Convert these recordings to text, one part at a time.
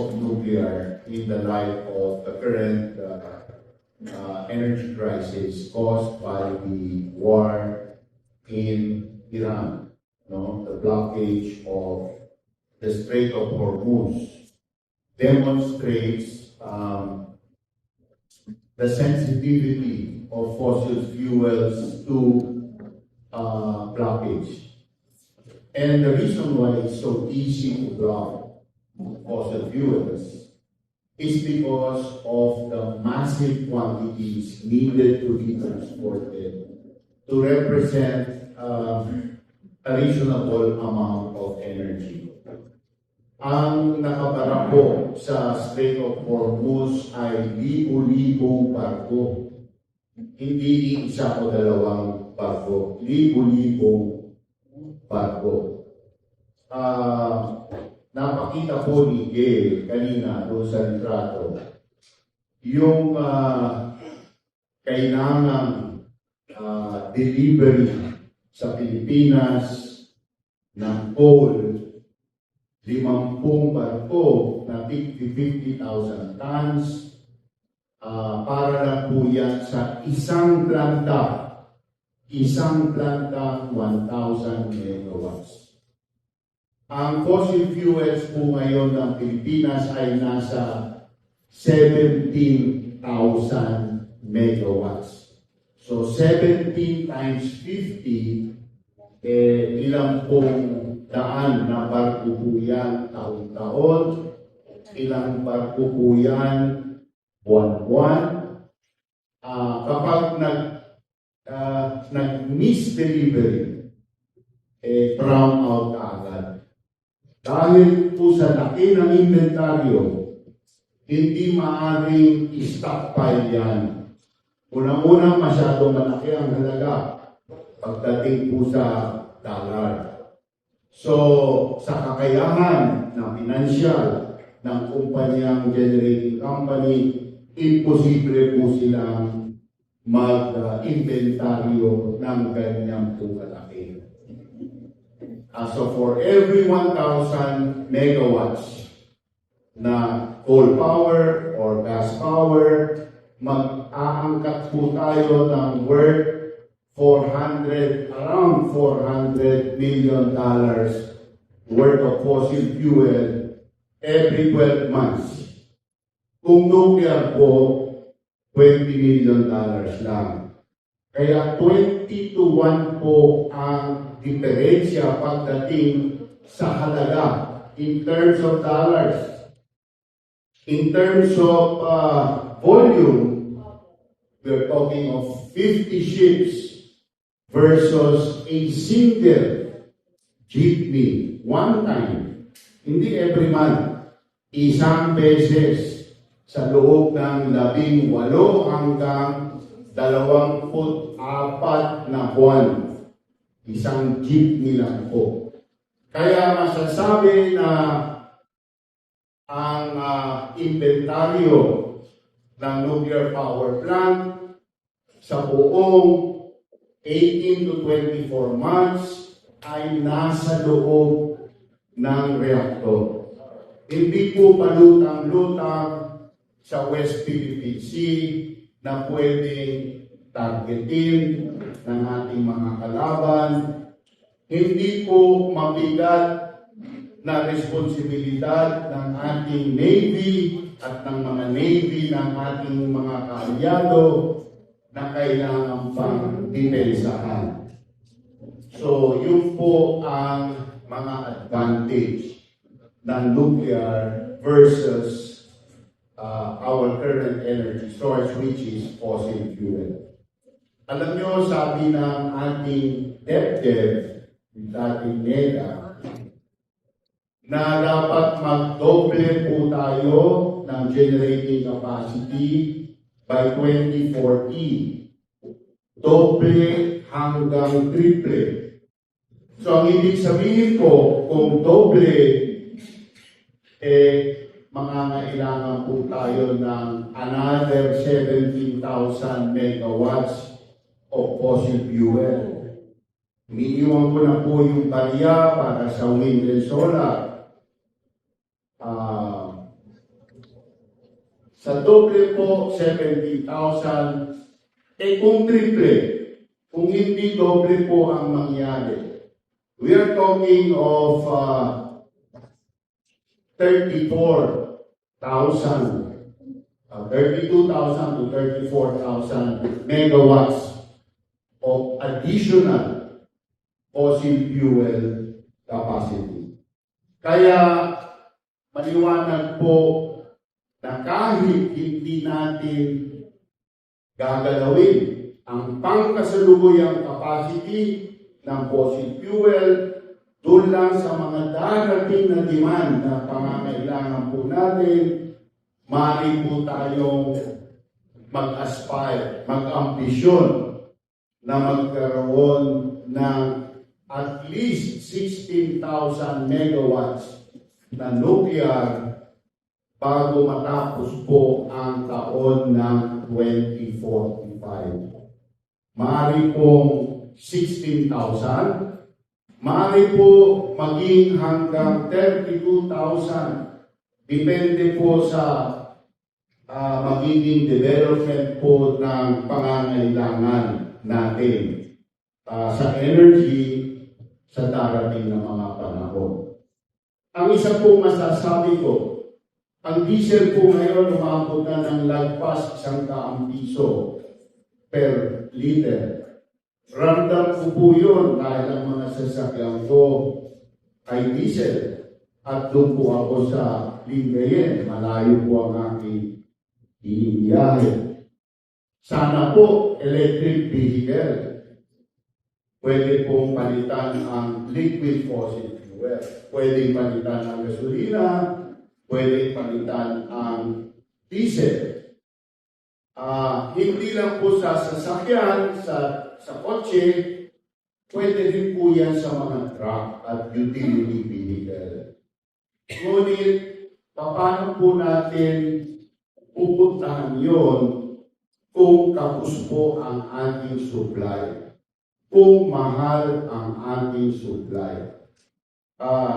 of nuclear in the light of the current energy crisis caused by the war in Iran, no? The blockage of the Strait of Hormuz demonstrates the sensitivity of fossil fuels to blockage. And the reason why it's so easy to block fossil fuels is because of the massive quantities needed to be transported to represent a reasonable amount of energy. Ang nakabara po sa Strait of Hormuz ay libo-libong barko. Hindi isa o dalawang barko, libo-libong barko. Napakita po ni Gail kanina doon sa litrato yung kailangang delivery sa Pilipinas ng coal, 50 barko na 50,000 tons para lang po yan sa isang planta 1,000 megawatts. Ang fossil fuels po ngayon ng Pilipinas ay nasa 17,000 megawatts. So 17 times 50, ilang pong daan na barko po yan taon-taon, ilang barko po yan buwan-buwan. Kapag nag-miss-delivery, brown out agad. Dahil po sa laki ng inventaryo, hindi maaaring stockpile yan. Unang-una, masyadong malaki ang halaga pagdating po sa dollar. So, sa kakayahan ng pinansyal ng kumpanyang generating company, imposible po silang mag-inventaryo ng ganyang po kalaki. So for every 1,000 megawatts na coal power or gas power, mag-aangkat po tayo ng worth around $400 million worth of fossil fuel every 12 months. Kung nuclear po, $20 million lang. Kaya 20 to 1 po ang diferensya pagdating sa halaga in terms of dollars. In terms of volume, we're talking of 50 ships versus a single jeepney, one time, hindi every month, isang beses sa loob ng 18 hanggang 24 na buwan. Isang jeepney lang po. Kaya masasabi na ang inventaryo ng nuclear power plant sa buong 18 to 24 months ay nasa loob ng reaktor. Hindi po palutang-lutang sa West Philippine Sea na pwedeng targetin ng ating mga kalaban. Hindi po mabigat na responsibilidad ng ating Navy at ng mga Navy ng ating mga kaalyado na kailangan pang depensahan. So, yun po ang mga advantage ng nuclear versus our current energy source, which is fossil fuel. Alam nyo, sabi ng ating DepEd, dating NEDA, na dapat magdoble po tayo ng generating capacity by 2040. Doble hanggang triple. So, ang ibig sabihin ko, kung doble, mangangailangan po tayo ng another 17,000 megawatts of fossil fuel. Iniiwan ko na po yung barya para sa wind and solar. Sa doble po, 70,000. Kung triple, kung hindi doble po ang mangyari, we are talking of 32,000 to 34,000 megawatts of additional fossil fuel capacity. Kaya maliwanag po na kahit hindi natin gagalawin ang pangkasalukuyang capacity ng fossil fuel doon lang sa mga darating na demand na pangangailangan po natin, maaari po tayong mag-aspire, mag-ambisyon na magkaroon ng at least 16,000 megawatts na nuclear bago matapos po ang taon ng 2045. Maaari pong 16,000, maaari po maging hanggang 32,000. Depende po sa magiging development po ng pangangailangan natin sa energy sa darating na mga panahon. Ang isa po masasabi ko, ang diesel po ngayon umabot na ng lagpas 100 piso per liter. Ramdam ko po yun dahil ang mga sasakyan ko ay diesel. At doon po ako sa Lingayen, malayo po ang aking iniiyahe. Sana po electric vehicle. Pwede pong palitan ang liquid fossil fuel. Pwede palitan ang gasolina, pwede palitan ang diesel. Hindi lang po sa sasakyan, sa kotse, pwede rin po yan sa mga truck at utility vehicle. Ngunit, paano po natin pupuntahan yon kung kapos po ang ating supply? Kung mahal ang ating supply?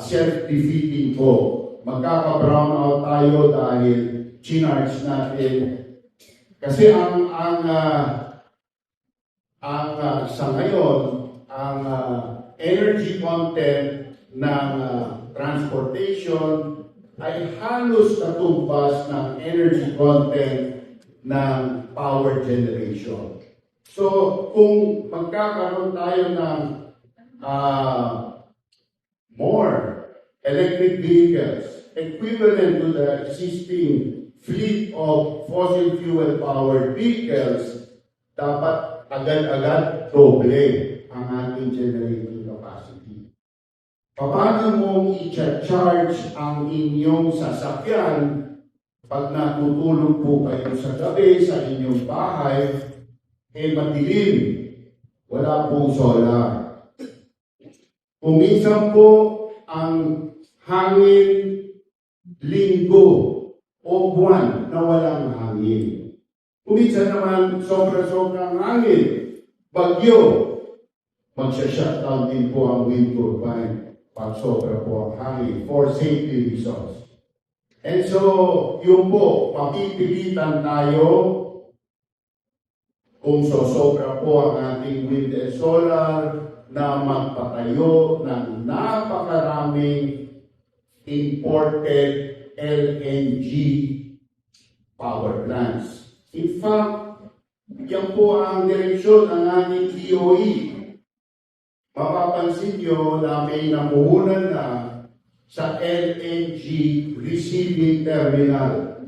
Self-defeating po. Magkaka-brownout tayo dahil chinarge natin. Kasi sa ngayon, ang energy content ng transportation ay halos katumbas ng energy content ng power generation. So, kung magkakaroon tayo ng more electric vehicles equivalent to the existing fleet of fossil fuel powered vehicles, dapat agad-agad doble ang ating generating capacity. Paano mong i-charge ang inyong sasakyan pag natutulog po kayo sa gabi sa inyong bahay, madilim, wala pong solar. Kung minsan po ang hangin linggo o buwan na walang hangin. Kung minsan naman sobra-sobrang hangin, bagyo, magsha-shutdown din po ang wind turbine pag sobra po ang hangin for safety reasons. And so, yun po, mapipilitan tayo kung sobra po ang ating wind and solar na magpatayo ng napakaraming imported LNG power plants. In fact, yan po ang direksyon ng ating DOE. Mapapansin nyo na may namuhunan na sa LNG receiving terminal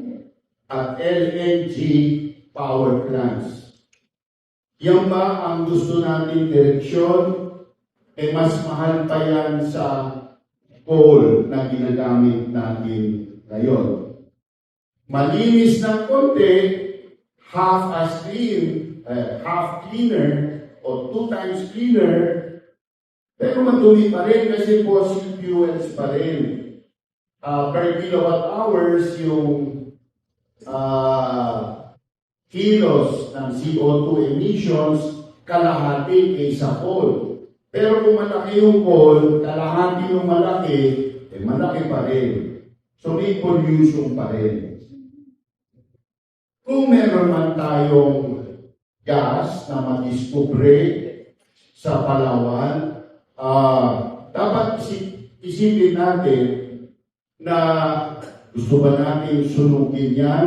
at LNG power plants. Yan ba ang gusto nating direksyon? Mas mahal pa yan sa coal na ginagamit natin ngayon. Malinis ng konti, half cleaner o 2 times cleaner, pero madumi pa rin kasi fossil fuels pa rin. Per kilowatt hours yung kilos ng CO2 emissions, kalahati kaysa coal. Pero kung malaki yung coal, kalahati yung malaki, malaki pa rin. So may pollution pa rin. Kung meron man tayong gas na madiskubre sa Palawan, dapat isipin natin na gusto ba natin sunugin yan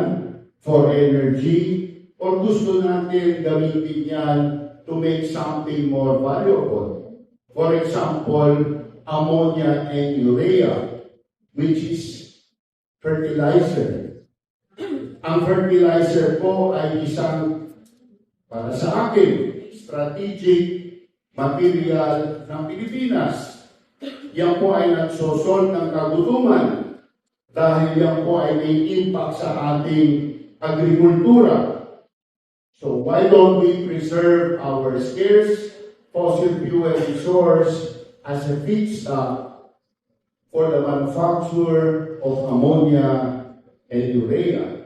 for energy or gusto natin gamitin yan to make something more valuable. For example, ammonia and urea, which is fertilizer. Ang fertilizer po ay isang, para sa akin, strategic material ng Pilipinas. Yan po ay nagsosol ng kagutuman dahil yan po ay may impact sa ating agrikultura. So why don't we preserve our scarce fossil fuel resource as a feedstock for the manufacture of ammonia and urea?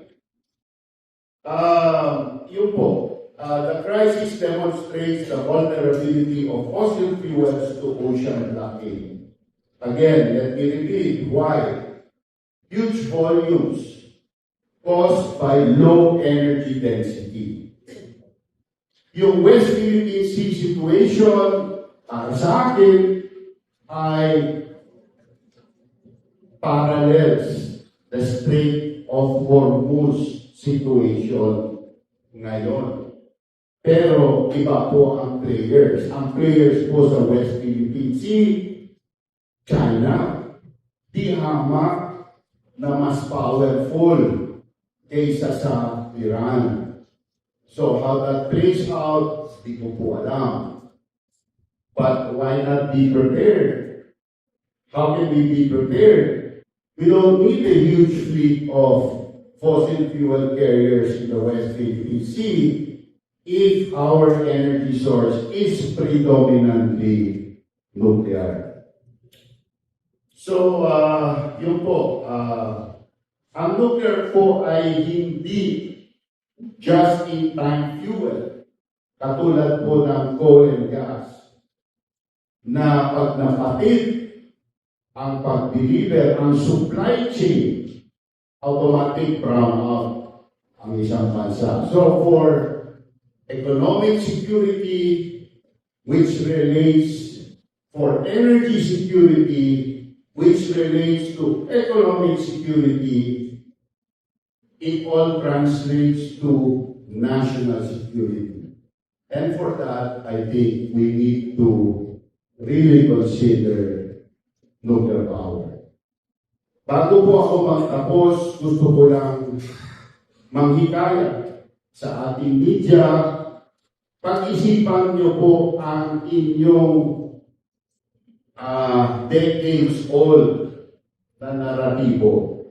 The crisis demonstrates the vulnerability of fossil fuels to ocean blockade. Again, let me repeat why. Huge volumes caused by low energy density. Yung West Philippine Sea situation, para sa akin, ay parallels the Strait of Hormuz situation ngayon. Pero iba po ang players. Ang players po sa West Philippine Sea, China, di hamak na mas powerful kaysa sa Iran. So how that plays out, di ko po alam. But why not be prepared? How can we be prepared? We don't need a huge fleet of fossil fuel carriers in the West Philippine Sea if our energy source is predominantly nuclear. So, yun po, ang nuclear po ay hindi just-in-time fuel, katulad po ng coal and gas, na pag napatid ang pag-deliver, ang supply chain, automatic brown out ang isang bansa. So for economic security, which relates for energy security, which relates to economic security, it all translates to national security. And for that, I think we need to really consider nuclear power. Bago po ako magtapos, gusto ko lang manghikayat sa ating media, pag-isipan niyo po ang inyong decades old na naratibo.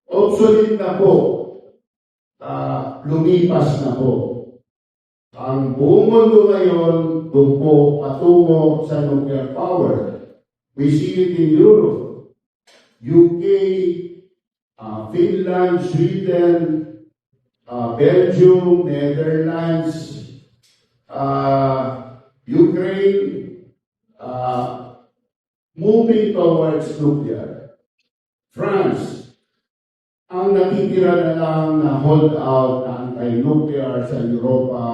Obsolete na po, lumipas na po. Ang buong mundo ngayon, doon po patungo sa nuclear power. We see it in Europe. UK, Finland, Sweden, Belgium, Netherlands, Ukraine, moving towards nuclear. France, ang natitira na lang na hold out na anti-nuclear sa Europa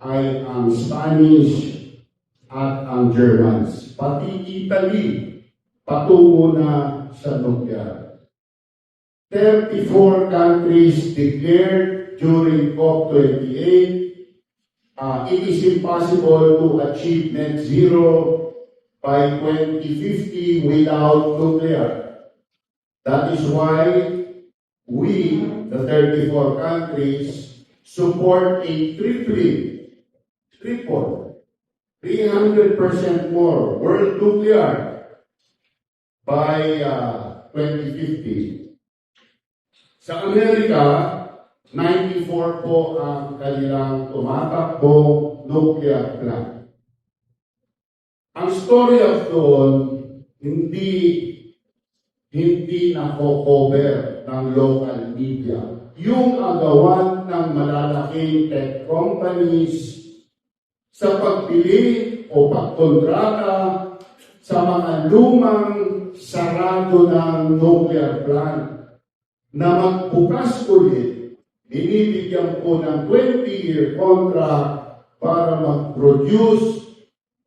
ay ang Spanish at ang Germans. Pati Italy, patungo na sa nuclear. 34 countries declared during COP28 it is impossible to achieve net zero by 2050 without nuclear. That is why we, the 34 countries, support a triple, 300% more world nuclear by 2050. Sa Amerika, 94 po ang kanilang tumatakbong nuclear plant. Ang story of doon, hindi nako-cover ng local media. Yung agawan ng malalaking tech companies sa pagbili o pagkontrata sa mga lumang sarado ng nuclear plant na magbukas ulit binibigyan po ng 20-year contract para mag-produce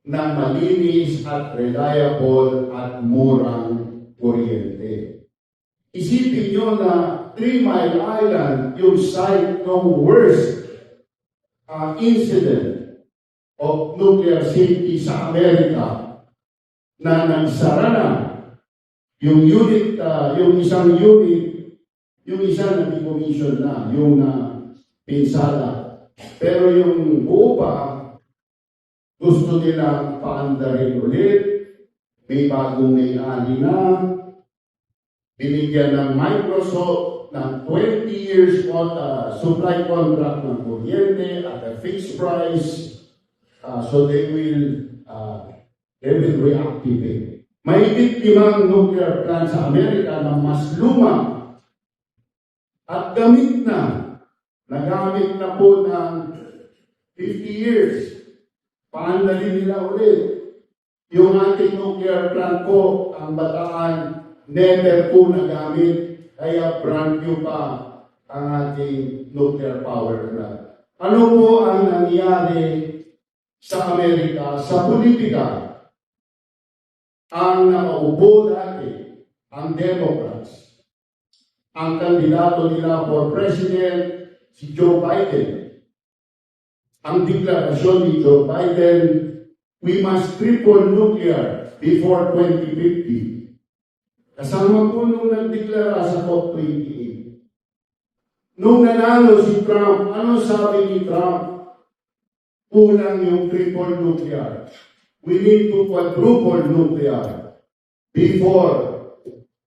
ng malinis at reliable at murang kuryente. Isipin nyo na 3 Mile Island, yung site ng worst incident of nuclear safety sa Amerika, na nagsara na yung unit, yung isang unit, yung isa na decommission na, yung pinsala. Pero yung buo pa, gusto nilang paandarin ulit, may bagong may-ari na, binigyan ng Microsoft ng 20 years supply contract ng kuryente at a fixed price, so they will reactivate. Mahigit 5 nuclear plant sa Amerika na mas luma at nagamit na po ng 50 years. Paandalin nila ulit. Yung ating nuclear plant po, ang Bataan, never po nagamit, kaya brand new pa ang ating nuclear power plant. Ano po ang nangyari sa Amerika, sa politika? Ang nakaupo dati, ang Democrats, ang kandidato nila for president, si Joe Biden. Ang deklarasyon ni Joe Biden, we must triple nuclear before 2050. Kasama po nung nagdeklara sa COP28. Nung nanalo si Trump, ano sabi ni Trump? Kulang yung triple nuclear. We need to quadruple nuclear before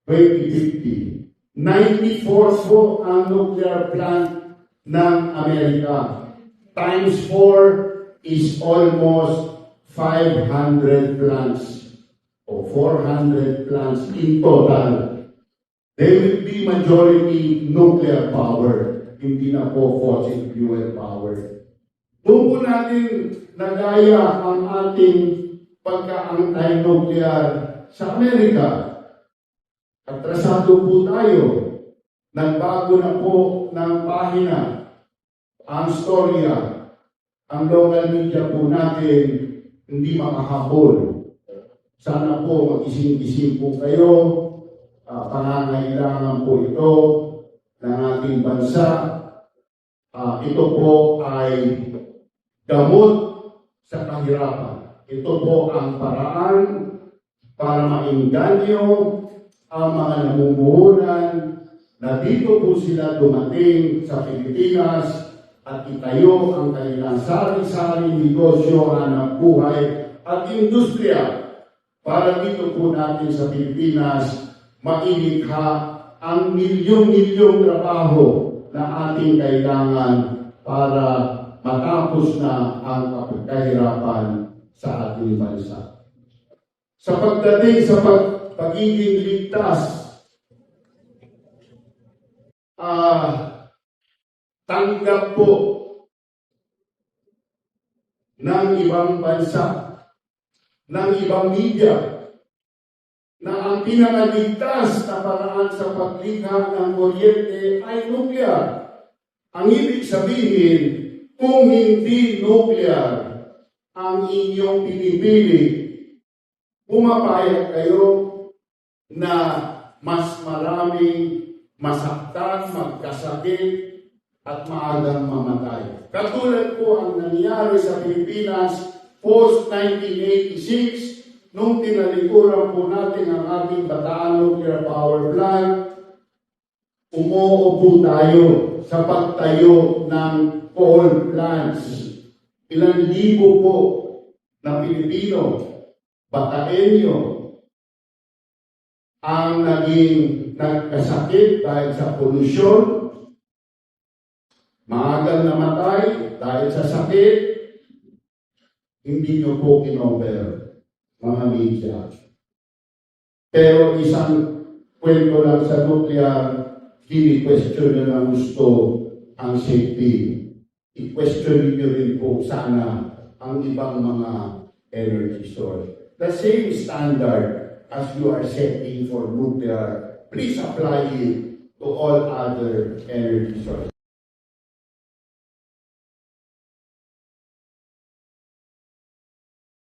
2050. 94 po ang nuclear plant ng Amerika. Times 4 is almost 500 plants o 400 plants in total. They will be majority nuclear power, hindi na po fossil fuel power. Doon po natin nagaya ang ating pagka-anti-nuclear sa Amerika. Atrasado po tayo. Nagbago na po ng pahina ang storya. Ang local media po natin hindi makahabol. Sana po mag-ising-ising po kayo. Pangangailangan po ito ng ating bansa. Ito po ay gamot sa kahirapan. Ito po ang paraan para maingganyo ang mga namumuhunan na dito po sila dumating sa Pilipinas at itayo ang kanilang sari-sari negosyo, hanap buhay at industriya para dito po natin sa Pilipinas mailikha ang milyong-milyong trabaho na ating kailangan para matapos na ang kahirapan sa ating bansa. Sa pagdating sa pagiging ligtas, tanggap po ng ibang bansa, ng ibang media, na ang pinakaligtas na paraan sa paglikha ng kuryente ay nuclear. Ang ibig sabihin, kung hindi nuclear ang inyong pinipili, pumapayag kayo na mas maraming masaktan, magkasakit, at maagang mamatay. Katulad po ang nangyari sa Pilipinas post-1986, nung tinalikuran po natin ang ating Bataan Nuclear Power Plant, umuo po tayo sa pagtayo ng coal plants. Ilang libo po na Pilipino, Bataenyo, ang naging nagkasakit dahil sa polusyon, maagang namatay dahil sa sakit, hindi nyo po kinover, mga media. Pero isang kwento lang sa nuclear, kini-question nyo na gusto ang safety. I-question nyo rin po sana ang ibang mga energy source. The same standard as you are setting for nuclear, please apply it to all other energy sources.